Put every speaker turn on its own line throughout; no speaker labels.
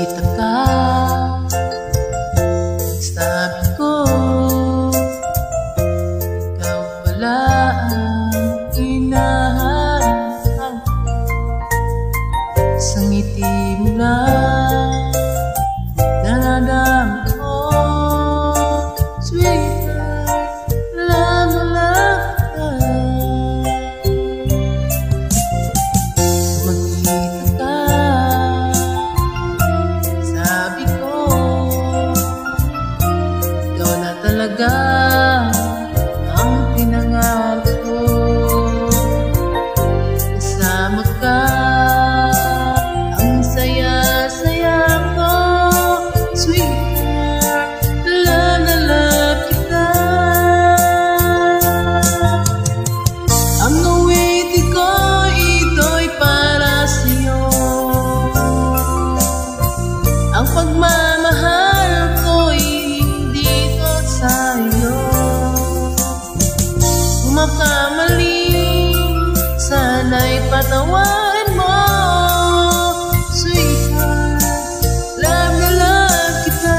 nakita ka, sabi ko, ikaw pala ang hinahanap ko. Sa ngiti mo lang nanadam ko, sweetheart, alam mo lang ka. Magkita ka, sabi ko, ikaw na talaga ang pinangarap ko. Kasama ka, ang saya-saya ko, sweetheart, love na love kita. Ang awitin ko, ito'y para sa'yo. Ang pagmamahal ko'y hindi ko sa'yo. Kung makamali, sana'y patawarin mo, sweetheart, love na love kita.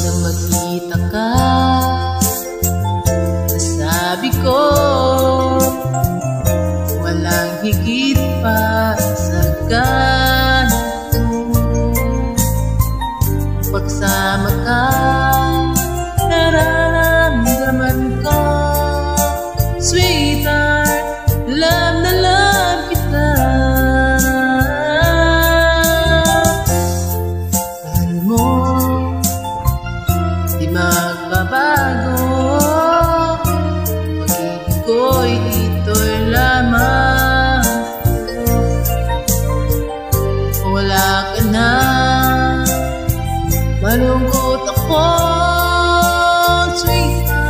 Nang magkita ka, sabi ko, walang higit pa sa ganito. Pagsama ka, nararamdaman ko, sweetheart, love na love kita. Mahal mo, di magbabago, pag-ibig ko'y ito'y lamang. Wala ka na, malungkot ako, sweetheart.